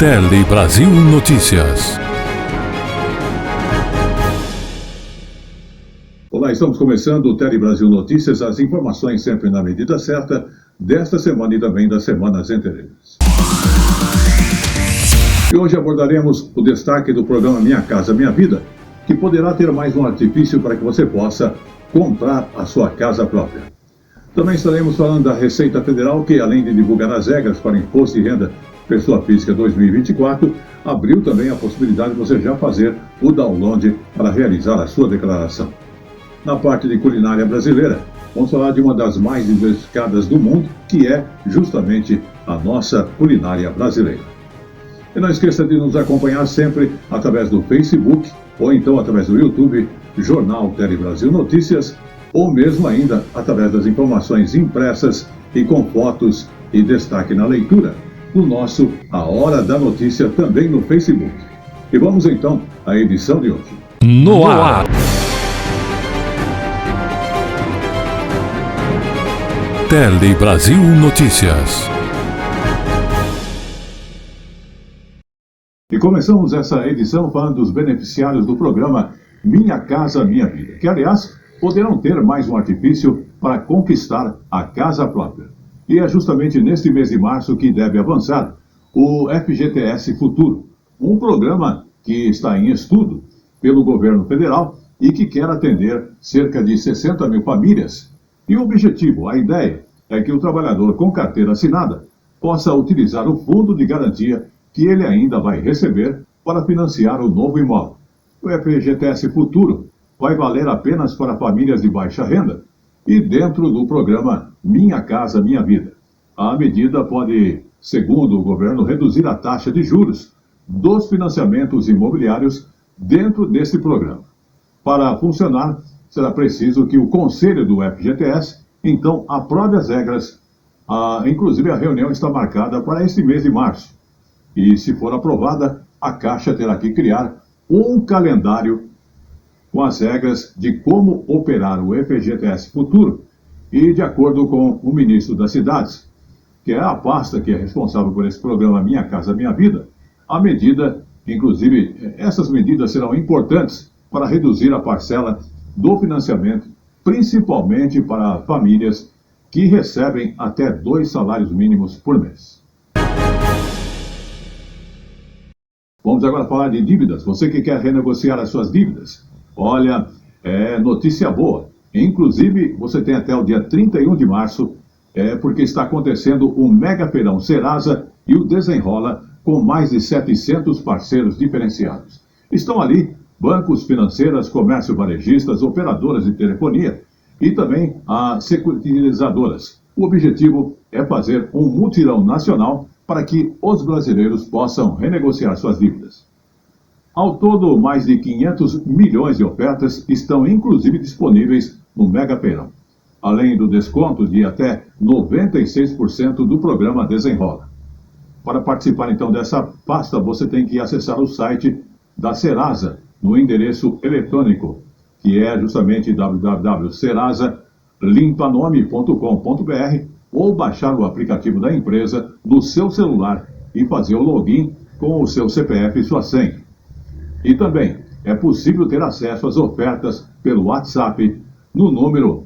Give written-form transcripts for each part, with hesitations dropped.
Tele Brasil Notícias. Olá, estamos começando o Tele Brasil Notícias, as informações sempre na medida certa desta semana e também das semanas anteriores. E hoje abordaremos o destaque do programa Minha Casa Minha Vida, que poderá ter mais um artifício para que você possa comprar a sua casa própria. Também estaremos falando da Receita Federal, que além de divulgar as regras para Imposto de Renda Pessoa Física 2024, abriu também a possibilidade de você já fazer o download para realizar a sua declaração. Na parte de culinária brasileira, vamos falar de uma das mais diversificadas do mundo, que é justamente a nossa culinária brasileira. E não esqueça de nos acompanhar sempre através do Facebook ou então através do YouTube, Jornal Tele Brasil Notícias, ou mesmo ainda através das informações impressas e com fotos e destaque na leitura do nosso A Hora da Notícia também no Facebook. E vamos então à edição de hoje. No ar. Tele Brasil Notícias. E começamos essa edição falando dos beneficiários do programa Minha Casa Minha Vida, que aliás poderão ter mais um artifício para conquistar a casa própria. E é justamente neste mês de março que deve avançar o FGTS Futuro, um programa que está em estudo pelo governo federal e que quer atender cerca de 60 mil famílias. E o objetivo, a ideia, é que o trabalhador com carteira assinada possa utilizar o fundo de garantia que ele ainda vai receber para financiar o novo imóvel. O FGTS Futuro vai valer apenas para famílias de baixa renda e dentro do programa Minha Casa Minha Vida. A medida pode, segundo o governo, reduzir a taxa de juros dos financiamentos imobiliários dentro deste programa. Para funcionar, será preciso que o Conselho do FGTS, então, aprove as regras. Inclusive, a reunião está marcada para este mês de março. E, se for aprovada, a Caixa terá que criar um calendário com as regras de como operar o FGTS Futuro e, de acordo com o ministro das Cidades, que é a pasta que é responsável por esse programa Minha Casa Minha Vida, a medida, inclusive, essas medidas serão importantes para reduzir a parcela do financiamento, principalmente para famílias que recebem até 2 salários mínimos por mês. Vamos agora falar de dívidas. Você que quer renegociar as suas dívidas, olha, é notícia boa. Inclusive, você tem até o dia 31 de março, porque está acontecendo o Mega Feirão Serasa e o Desenrola com mais de 700 parceiros diferenciados. Estão ali bancos, financeiras, comércio varejistas, operadoras de telefonia e também as securitizadoras. O objetivo é fazer um mutirão nacional para que os brasileiros possam renegociar suas dívidas. Ao todo, mais de 500 milhões de ofertas estão inclusive disponíveis no Mega Feirão, além do desconto de até 96% do programa Desenrola. Para participar então dessa pasta, você tem que acessar o site da Serasa, no endereço eletrônico, que é justamente www.serasa-limpanome.com.br, ou baixar o aplicativo da empresa no seu celular e fazer o login com o seu CPF e sua senha. E também é possível ter acesso às ofertas pelo WhatsApp no número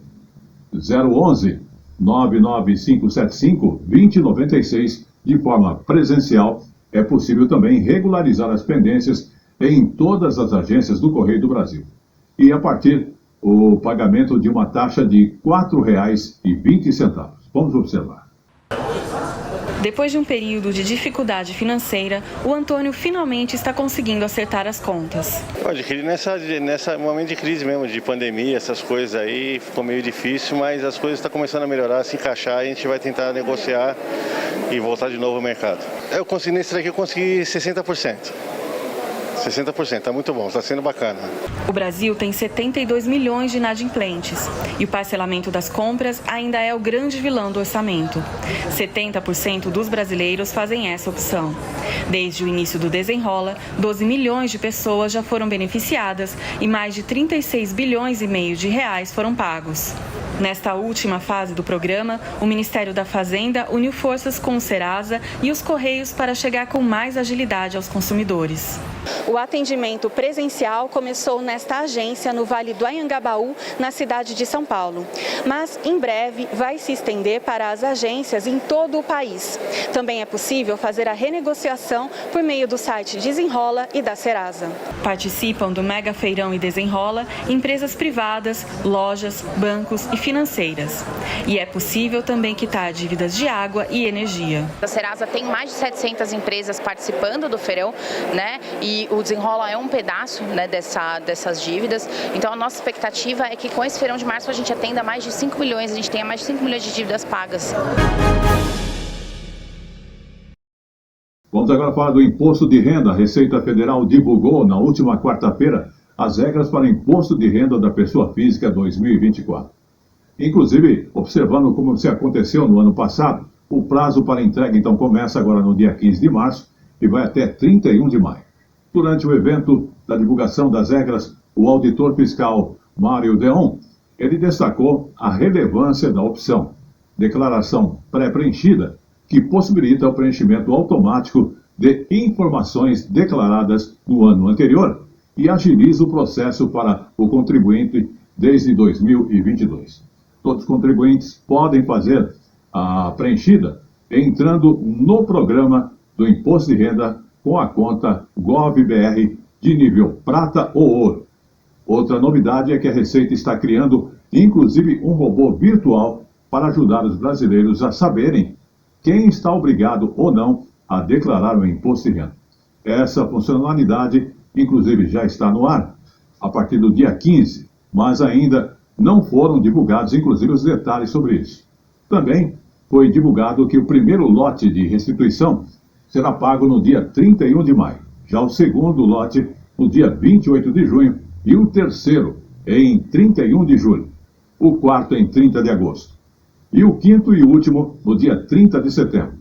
011 99575 2096 de forma presencial. É possível também regularizar as pendências em todas as agências do Correio do Brasil. E a partir o pagamento de uma taxa de R$ 4,20. Vamos observar. Depois de um período de dificuldade financeira, o Antônio finalmente está conseguindo acertar as contas. Adquirir nessa momento de crise mesmo, de pandemia, essas coisas aí, ficou meio difícil, mas as coisas estão começando a melhorar, a se encaixar, a gente vai tentar negociar e voltar de novo ao mercado. Eu consegui nesse daqui, eu consegui 60%. 60%, está muito bom, está sendo bacana. O Brasil tem 72 milhões de inadimplentes e o parcelamento das compras ainda é o grande vilão do orçamento. 70% dos brasileiros fazem essa opção. Desde o início do Desenrola, 12 milhões de pessoas já foram beneficiadas e mais de 36 bilhões e meio de reais foram pagos. Nesta última fase do programa, o Ministério da Fazenda uniu forças com o Serasa e os Correios para chegar com mais agilidade aos consumidores. O atendimento presencial começou nesta agência no Vale do Anhangabaú, na cidade de São Paulo. Mas, em breve, vai se estender para as agências em todo o país. Também é possível fazer a renegociação por meio do site Desenrola e da Serasa. Participam do Mega Feirão e Desenrola empresas privadas, lojas, bancos e financeiras. E é possível também quitar dívidas de água e energia. A Serasa tem mais de 700 empresas participando do feirão, né? E o Desenrola é um pedaço, né, dessas dívidas. Então a nossa expectativa é que com esse feirão de março a gente atenda mais de 5 milhões, a gente tenha mais de 5 milhões de dívidas pagas. Vamos agora falar do imposto de renda. A Receita Federal divulgou na última quarta-feira as regras para o imposto de renda da pessoa física 2024. Inclusive, observando como se aconteceu no ano passado, o prazo para entrega então começa agora no dia 15 de março e vai até 31 de maio. Durante o evento da divulgação das regras, o auditor fiscal Mário Deon, ele destacou a relevância da opção declaração pré-preenchida, que possibilita o preenchimento automático de informações declaradas no ano anterior e agiliza o processo para o contribuinte desde 2022. Todos os contribuintes podem fazer a preenchida entrando no programa do Imposto de Renda com a conta GovBR de nível prata ou ouro. Outra novidade é que a Receita está criando, inclusive, um robô virtual para ajudar os brasileiros a saberem quem está obrigado ou não a declarar o imposto de renda. Essa funcionalidade, inclusive, já está no ar a partir do dia 15, mas ainda não foram divulgados, inclusive, os detalhes sobre isso. Também foi divulgado que o primeiro lote de restituição será pago no dia 31 de maio, já o segundo lote no dia 28 de junho e o terceiro em 31 de julho, o quarto em 30 de agosto e o quinto e último no dia 30 de setembro.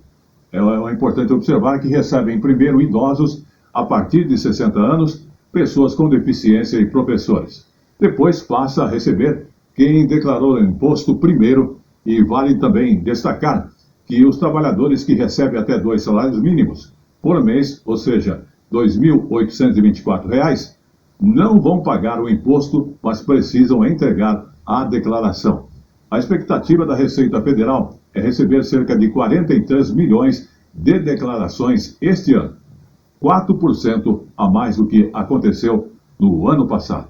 É importante observar que recebem primeiro idosos a partir de 60 anos, pessoas com deficiência e professores. Depois passa a receber quem declarou o imposto primeiro e vale também destacar que os trabalhadores que recebem até 2 salários mínimos por mês, ou seja, R$ 2.824, não vão pagar o imposto, mas precisam entregar a declaração. A expectativa da Receita Federal é receber cerca de 43 milhões de declarações este ano, 4% a mais do que aconteceu no ano passado.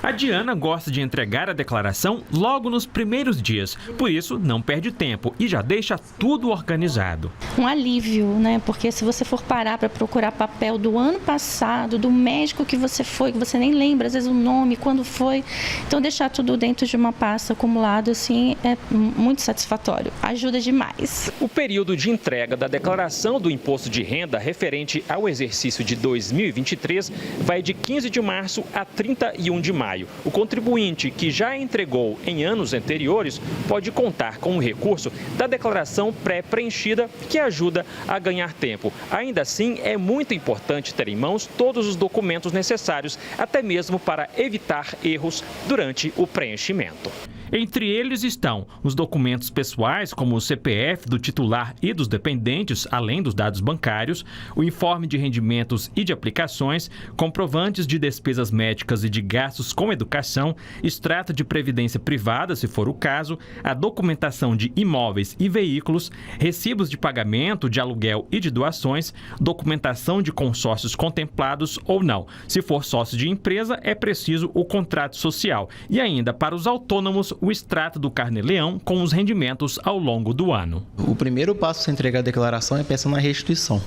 A Diana gosta de entregar a declaração logo nos primeiros dias, por isso não perde tempo e já deixa tudo organizado. Um alívio, né? Porque se você for parar para procurar papel do ano passado, do médico que você foi, que você nem lembra, às vezes o nome, quando foi, então deixar tudo dentro de uma pasta acumulado, assim, é muito satisfatório, ajuda demais. O período de entrega da declaração do imposto de renda referente ao exercício de 2023 vai de 15 de março a 31 de maio. O contribuinte que já entregou em anos anteriores pode contar com o recurso da declaração pré-preenchida, que ajuda a ganhar tempo. Ainda assim, é muito importante ter em mãos todos os documentos necessários, até mesmo para evitar erros durante o preenchimento. Entre eles estão os documentos pessoais, como o CPF do titular e dos dependentes, além dos dados bancários, o informe de rendimentos e de aplicações, comprovantes de despesas médicas e de gastos com educação, extrato de previdência privada, se for o caso, a documentação de imóveis e veículos, recibos de pagamento, de aluguel e de doações, documentação de consórcios contemplados ou não. Se for sócio de empresa, é preciso o contrato social. E ainda, para os autônomos, o extrato do Carnê-Leão com os rendimentos ao longo do ano. O primeiro passo para entregar a declaração é pensar na restituição.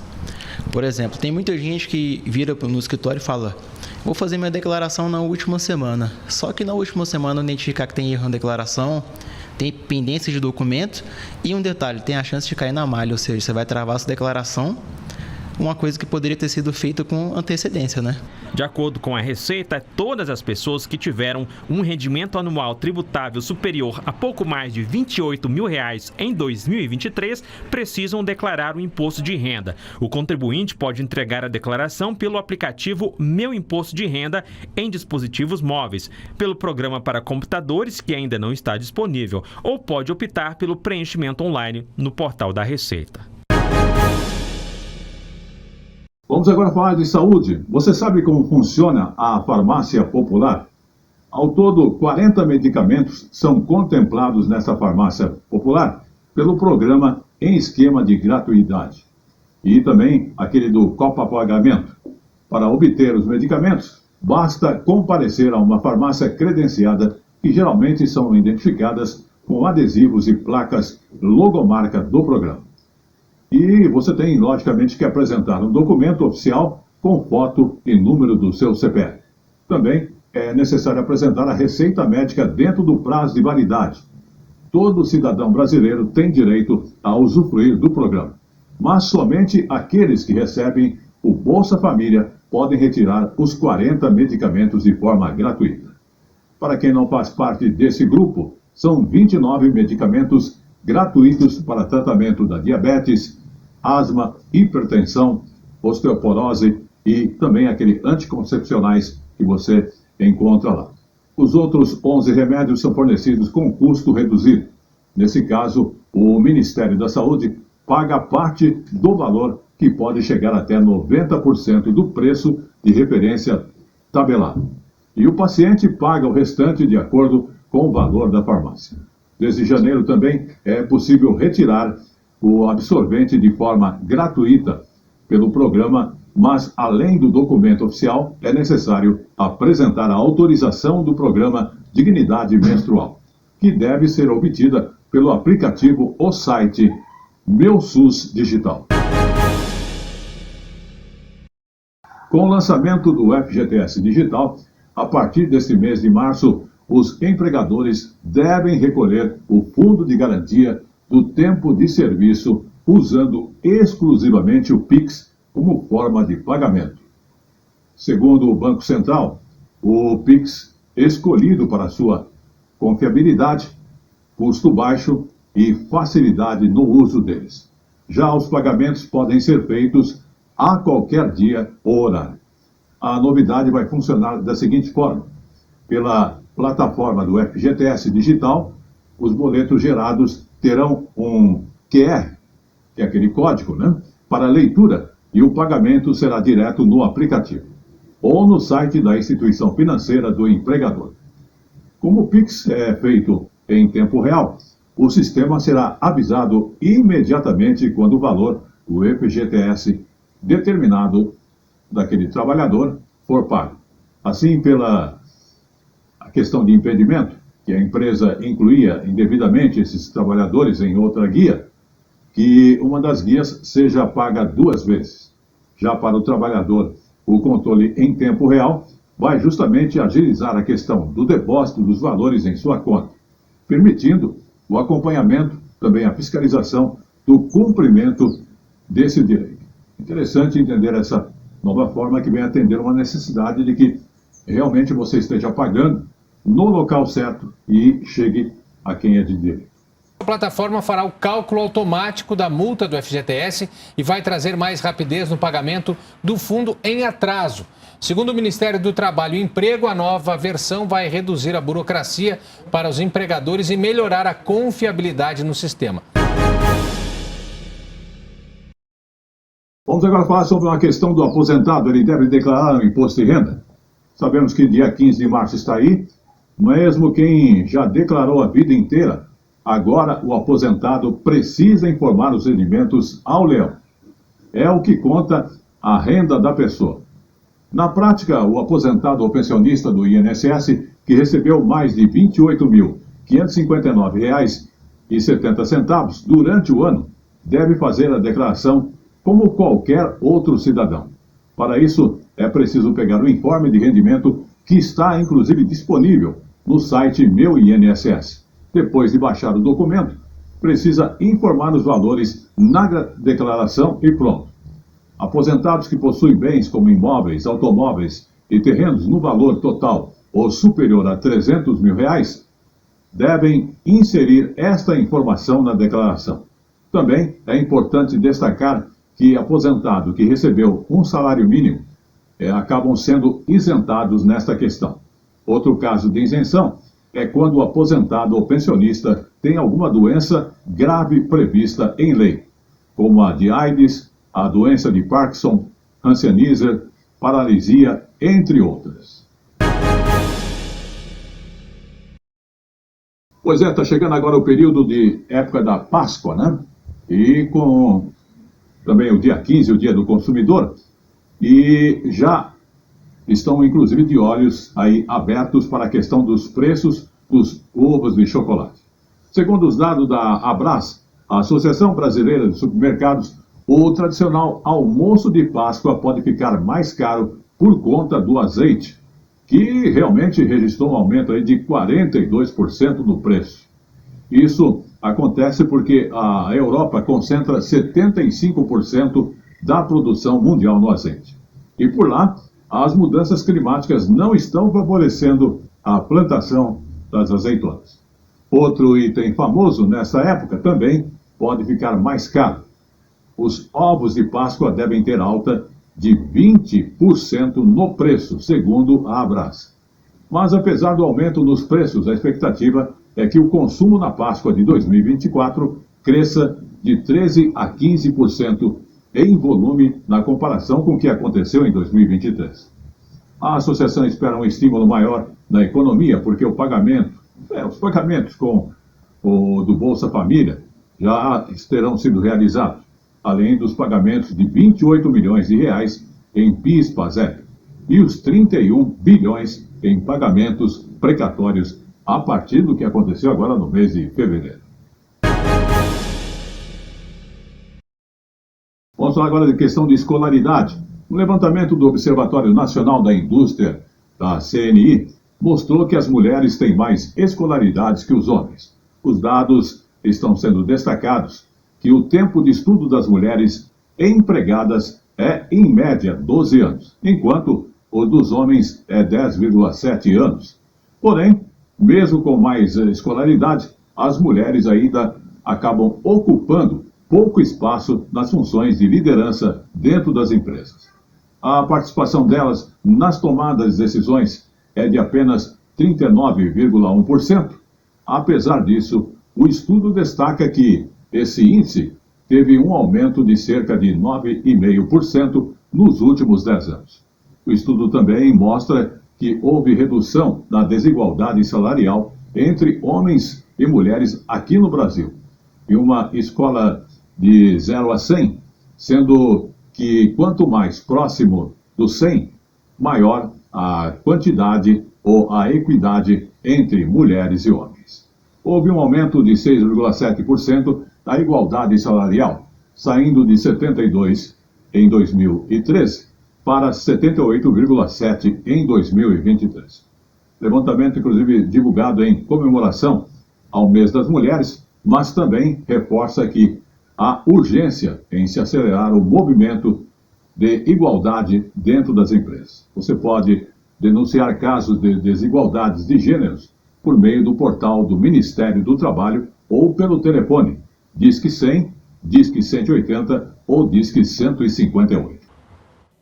Por exemplo, tem muita gente que vira no escritório e fala: vou fazer minha declaração na última semana. Só que na última semana identificar que tem erro na declaração, tem pendência de documento e um detalhe, tem a chance de cair na malha, ou seja, você vai travar a sua declaração uma coisa que poderia ter sido feita com antecedência, né? De acordo com a Receita, todas as pessoas que tiveram um rendimento anual tributável superior a pouco mais de R$ 28 mil em 2023 precisam declarar o imposto de renda. O contribuinte pode entregar a declaração pelo aplicativo Meu Imposto de Renda em dispositivos móveis, pelo programa para computadores, que ainda não está disponível, ou pode optar pelo preenchimento online no portal da Receita. Vamos agora falar de saúde. Você sabe como funciona a farmácia popular? Ao todo, 40 medicamentos são contemplados nessa farmácia popular pelo programa em esquema de gratuidade. E também aquele do copagamento. Para obter os medicamentos, basta comparecer a uma farmácia credenciada, que geralmente são identificadas com adesivos e placas logomarca do programa. E você tem, logicamente, que apresentar um documento oficial com foto e número do seu CPF. Também é necessário apresentar a receita médica dentro do prazo de validade. Todo cidadão brasileiro tem direito a usufruir do programa, mas somente aqueles que recebem o Bolsa Família podem retirar os 40 medicamentos de forma gratuita. Para quem não faz parte desse grupo, são 29 medicamentos gratuitos para tratamento da diabetes, asma, hipertensão, osteoporose e também aquele anticoncepcionais que você encontra lá. Os outros 11 remédios são fornecidos com custo reduzido. Nesse caso, o Ministério da Saúde paga parte do valor, que pode chegar até 90% do preço de referência tabelado. E o paciente paga o restante de acordo com o valor da farmácia. Desde janeiro também é possível retirar o absorvente de forma gratuita pelo programa, mas além do documento oficial, é necessário apresentar a autorização do programa Dignidade Menstrual, que deve ser obtida pelo aplicativo ou site Meu SUS Digital. Com o lançamento do FGTS Digital, a partir deste mês de março, os empregadores devem recolher o fundo de garantia do tempo de serviço usando exclusivamente o Pix como forma de pagamento. Segundo o Banco Central, o Pix escolhido para sua confiabilidade, custo baixo e facilidade no uso deles. Já os pagamentos podem ser feitos a qualquer dia ou horário. A novidade vai funcionar da seguinte forma: pela plataforma do FGTS Digital, os boletos gerados terão um QR, que é aquele código, para leitura, e o pagamento será direto no aplicativo ou no site da instituição financeira do empregador. Como o Pix é feito em tempo real, o sistema será avisado imediatamente quando o valor do FGTS determinado daquele trabalhador for pago. Assim, pela questão de impedimento, que a empresa incluía indevidamente esses trabalhadores em outra guia, que uma das guias seja paga 2 vezes. Já para o trabalhador, o controle em tempo real vai justamente agilizar a questão do depósito dos valores em sua conta, permitindo o acompanhamento, também a fiscalização do cumprimento desse direito. Interessante entender essa nova forma que vem atender uma necessidade de que realmente você esteja pagando no local certo e chegue a quem é de direito. A plataforma fará o cálculo automático da multa do FGTS e vai trazer mais rapidez no pagamento do fundo em atraso. Segundo o Ministério do Trabalho e Emprego, a nova versão vai reduzir a burocracia para os empregadores e melhorar a confiabilidade no sistema. Vamos agora falar sobre uma questão do aposentado. Ele deve declarar o imposto de renda. Sabemos que dia 15 de março está aí. Mesmo quem já declarou a vida inteira, agora o aposentado precisa informar os rendimentos ao leão. É o que conta a renda da pessoa. Na prática, o aposentado ou pensionista do INSS, que recebeu mais de R$ 28.559,70 durante o ano, deve fazer a declaração como qualquer outro cidadão. Para isso, é preciso pegar o informe de rendimento, que está inclusive disponível no site Meu INSS. Depois de baixar o documento, precisa informar os valores na declaração e pronto. Aposentados que possuem bens como imóveis, automóveis e terrenos no valor total ou superior a R$300 mil, devem inserir esta informação na declaração. Também é importante destacar que aposentado que recebeu um salário mínimo acabam sendo isentados nesta questão. Outro caso de isenção é quando o aposentado ou pensionista tem alguma doença grave prevista em lei, como a de AIDS, a doença de Parkinson, Hanseníase, paralisia, entre outras. Pois é, está chegando agora o período de época da Páscoa, né? E com também o dia 15, o dia do consumidor, e já estão inclusive de olhos aí abertos para a questão dos preços dos ovos de chocolate. Segundo os dados da Abras, a Associação Brasileira de Supermercados, o tradicional almoço de Páscoa pode ficar mais caro por conta do azeite, que realmente registrou um aumento aí de 42% no preço. Isso acontece porque a Europa concentra 75% da produção mundial no azeite. E por lá, as mudanças climáticas não estão favorecendo a plantação das azeitonas. Outro item famoso nessa época também pode ficar mais caro. Os ovos de Páscoa devem ter alta de 20% no preço, segundo a Abras. Mas apesar do aumento nos preços, a expectativa é que o consumo na Páscoa de 2024 cresça de 13% a 15% em volume na comparação com o que aconteceu em 2023. A associação espera um estímulo maior na economia, porque os pagamentos com o do Bolsa Família já terão sido realizados, além dos pagamentos de 28 milhões de reais em PIS/PASEP e os 31 bilhões em pagamentos precatórios a partir do que aconteceu agora no mês de fevereiro. Vamos falar agora de questão de escolaridade. Um levantamento do Observatório Nacional da Indústria, da CNI, mostrou que as mulheres têm mais escolaridades que os homens. Os dados estão sendo destacados que o tempo de estudo das mulheres empregadas é, em média, 12 anos, enquanto o dos homens é 10,7 anos. Porém, mesmo com mais escolaridade, as mulheres ainda acabam ocupando pouco espaço nas funções de liderança dentro das empresas. A participação delas nas tomadas de decisões é de apenas 39,1%. Apesar disso, o estudo destaca que esse índice teve um aumento de cerca de 9,5% nos últimos 10 anos. O estudo também mostra que houve redução na desigualdade salarial entre homens e mulheres aqui no Brasil. Em uma escola de 0 a 100, sendo que quanto mais próximo do 100, maior a quantidade ou a equidade entre mulheres e homens. Houve um aumento de 6,7% da igualdade salarial, saindo de 72% em 2013 para 78,7% em 2023. Levantamento, inclusive, divulgado em comemoração ao Mês das Mulheres, mas também reforça que há urgência em se acelerar o movimento de igualdade dentro das empresas. Você pode denunciar casos de desigualdades de gêneros por meio do portal do Ministério do Trabalho ou pelo telefone Disque 100, Disque 180 ou Disque 158.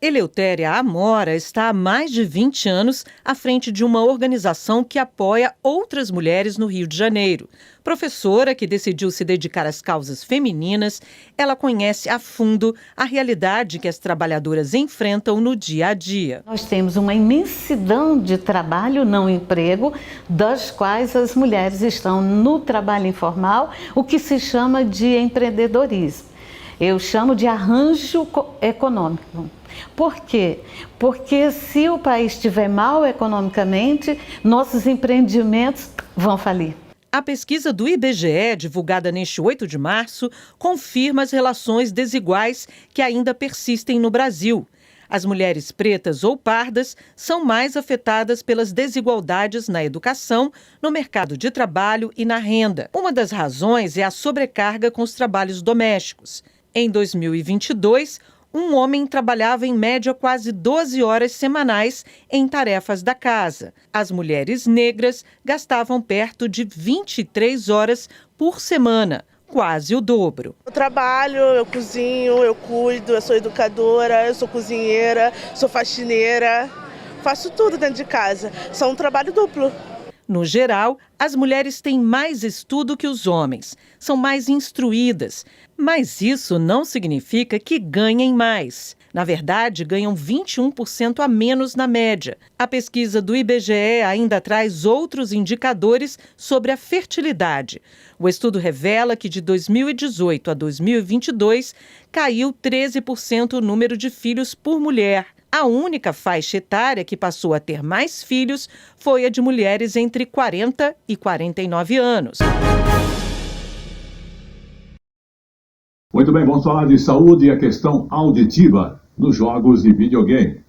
Eleutéria Amora está há mais de 20 anos à frente de uma organização que apoia outras mulheres no Rio de Janeiro. Professora que decidiu se dedicar às causas femininas, ela conhece a fundo a realidade que as trabalhadoras enfrentam no dia a dia. Nós temos uma imensidão de trabalho não emprego, das quais as mulheres estão no trabalho informal, o que se chama de empreendedorismo. Eu chamo de arranjo econômico. Por quê? Porque se o país estiver mal economicamente, nossos empreendimentos vão falir. A pesquisa do IBGE, divulgada neste 8 de março, confirma as relações desiguais que ainda persistem no Brasil. As mulheres pretas ou pardas são mais afetadas pelas desigualdades na educação, no mercado de trabalho e na renda. Uma das razões é a sobrecarga com os trabalhos domésticos. Em 2022, um homem trabalhava em média quase 12 horas semanais em tarefas da casa. As mulheres negras gastavam perto de 23 horas por semana, quase o dobro. Eu trabalho, eu cozinho, eu cuido, eu sou educadora, eu sou cozinheira, sou faxineira, faço tudo dentro de casa. Só um trabalho duplo. No geral, as mulheres têm mais estudo que os homens, são mais instruídas, mas isso não significa que ganhem mais. Na verdade, ganham 21% a menos na média. A pesquisa do IBGE ainda traz outros indicadores sobre a fertilidade. O estudo revela que de 2018 a 2022 caiu 13% o número de filhos por mulher. A única faixa etária que passou a ter mais filhos foi a de mulheres entre 40 e 49 anos. Muito bem, vamos falar de saúde e a questão auditiva nos jogos de videogame.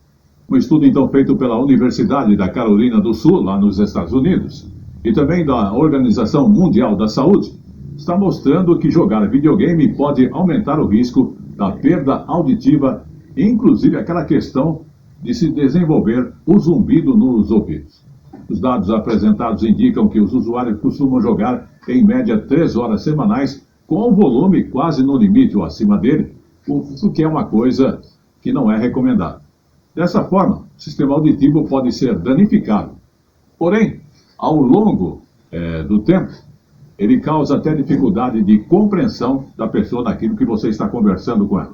Um estudo, então, feito pela Universidade da Carolina do Sul, lá nos Estados Unidos, e também da Organização Mundial da Saúde, está mostrando que jogar videogame pode aumentar o risco da perda auditiva, inclusive aquela questão de se desenvolver o zumbido nos ouvidos. Os dados apresentados indicam que os usuários costumam jogar, em média, 3 horas semanais, com o volume quase no limite ou acima dele, o que é uma coisa que não é recomendada. Dessa forma, o sistema auditivo pode ser danificado. Porém, ao longo do tempo, ele causa até dificuldade de compreensão da pessoa naquilo que você está conversando com ela.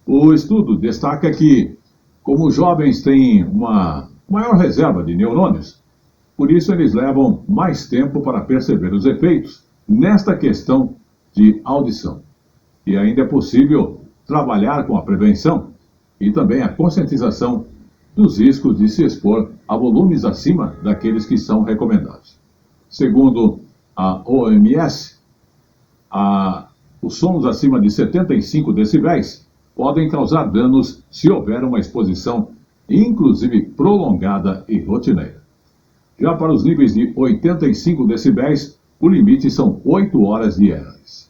O estudo destaca que, como os jovens têm uma maior reserva de neurônios, por isso eles levam mais tempo para perceber os efeitos nesta questão de audição. E ainda é possível trabalhar com a prevenção e também a conscientização dos riscos de se expor a volumes acima daqueles que são recomendados. Segundo a OMS, os sons acima de 75 decibéis podem causar danos se houver uma exposição, inclusive prolongada e rotineira. Já para os níveis de 85 decibéis, o limite são 8 horas diárias.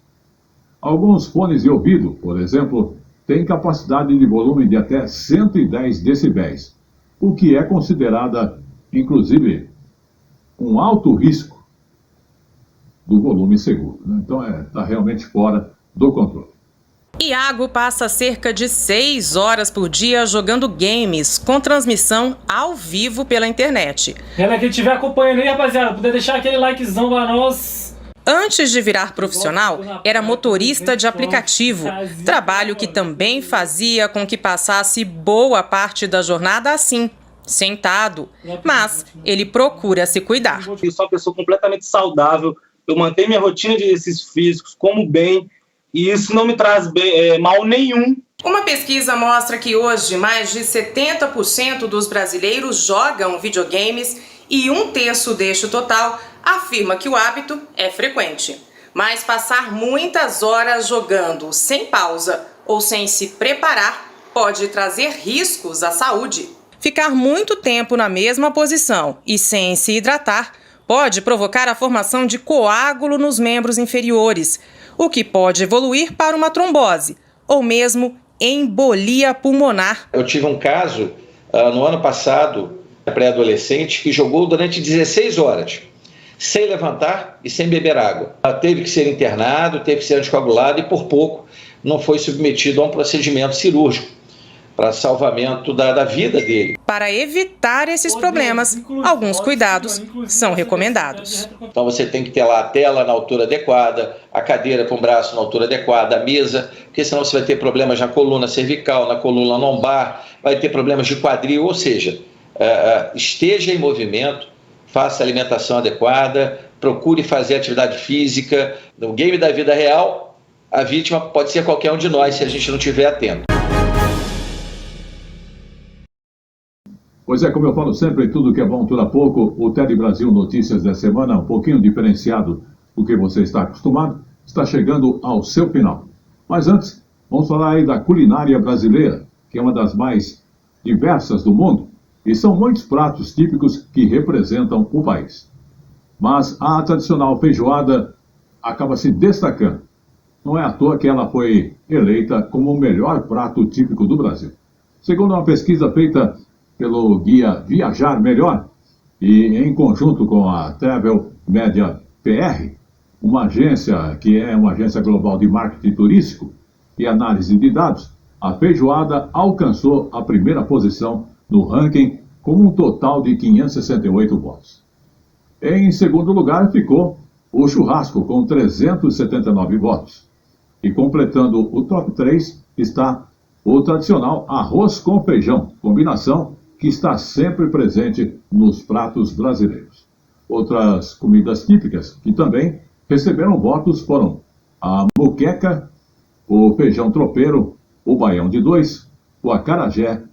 Alguns fones de ouvido, por exemplo, têm capacidade de volume de até 110 decibéis, o que é considerada, inclusive, um alto risco do volume seguro. Então, está realmente fora do controle. Iago passa cerca de 6 horas por dia jogando games, com transmissão ao vivo pela internet. Quem estiver acompanhando aí, rapaziada, puder deixar aquele likezão pra nós. Antes de virar profissional, era motorista de aplicativo, trabalho que também fazia com que passasse boa parte da jornada assim, sentado. Mas ele procura se cuidar. Eu sou uma pessoa completamente saudável, eu mantenho minha rotina de exercícios físicos, como bem, e isso não me traz mal nenhum. Uma pesquisa mostra que hoje mais de 70% dos brasileiros jogam videogames e 1/3 deste total afirma que o hábito é frequente. Mas passar muitas horas jogando sem pausa ou sem se preparar pode trazer riscos à saúde. Ficar muito tempo na mesma posição e sem se hidratar pode provocar a formação de coágulo nos membros inferiores, o que pode evoluir para uma trombose ou mesmo embolia pulmonar. Eu tive um caso no ano passado, pré-adolescente, que jogou durante 16 horas, sem levantar e sem beber água. Teve que ser internado, teve que ser anticoagulado e por pouco não foi submetido a um procedimento cirúrgico para salvamento da vida dele. Para evitar esses problemas, alguns cuidados são recomendados. Então você tem que ter lá a tela na altura adequada, a cadeira com o braço na altura adequada, a mesa, porque senão você vai ter problemas na coluna cervical, na coluna lombar, vai ter problemas de quadril, ou seja, esteja em movimento, faça alimentação adequada, procure fazer atividade física. No game da vida real, a vítima pode ser qualquer um de nós se a gente não estiver atento. Pois é, como eu falo sempre, tudo que é bom dura pouco. O TED Brasil Notícias da semana, um pouquinho diferenciado do que você está acostumado, está chegando ao seu final. Mas antes, vamos falar aí da culinária brasileira, que é uma das mais diversas do mundo, e são muitos pratos típicos que representam o país. Mas a tradicional feijoada acaba se destacando. Não é à toa que ela foi eleita como o melhor prato típico do Brasil. Segundo uma pesquisa feita pelo guia Viajar Melhor, e em conjunto com a Travel Media PR, uma agência que é uma agência global de marketing turístico e análise de dados, a feijoada alcançou a primeira posição no ranking com um total de 568 votos. Em segundo lugar ficou o churrasco, com 379 votos. E completando o top 3 está o tradicional arroz com feijão, combinação que está sempre presente nos pratos brasileiros. Outras comidas típicas que também receberam votos foram a moqueca, o feijão tropeiro, o baião de dois, o acarajé,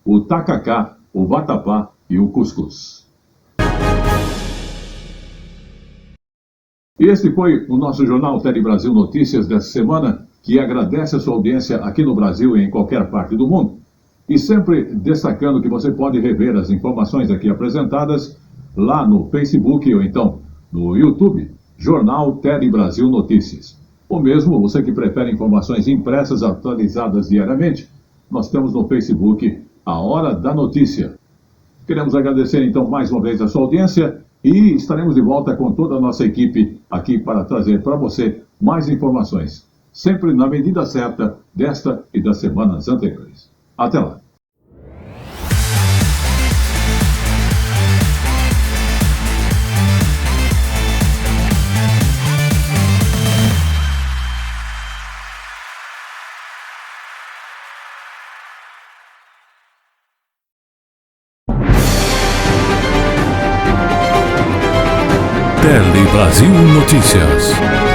o tacacá, o vatapá e o cuscuz. E este foi o nosso jornal Tele Brasil Notícias dessa semana, que agradece a sua audiência aqui no Brasil e em qualquer parte do mundo. E sempre destacando que você pode rever as informações aqui apresentadas lá no Facebook ou então no YouTube, Jornal Tele Brasil Notícias. Ou mesmo você que prefere informações impressas atualizadas diariamente, nós temos no Facebook A Hora da Notícia. Queremos agradecer então mais uma vez a sua audiência e estaremos de volta com toda a nossa equipe aqui para trazer para você mais informações, sempre na medida certa desta e das semanas anteriores. Até lá. Tele Brasil Notícias.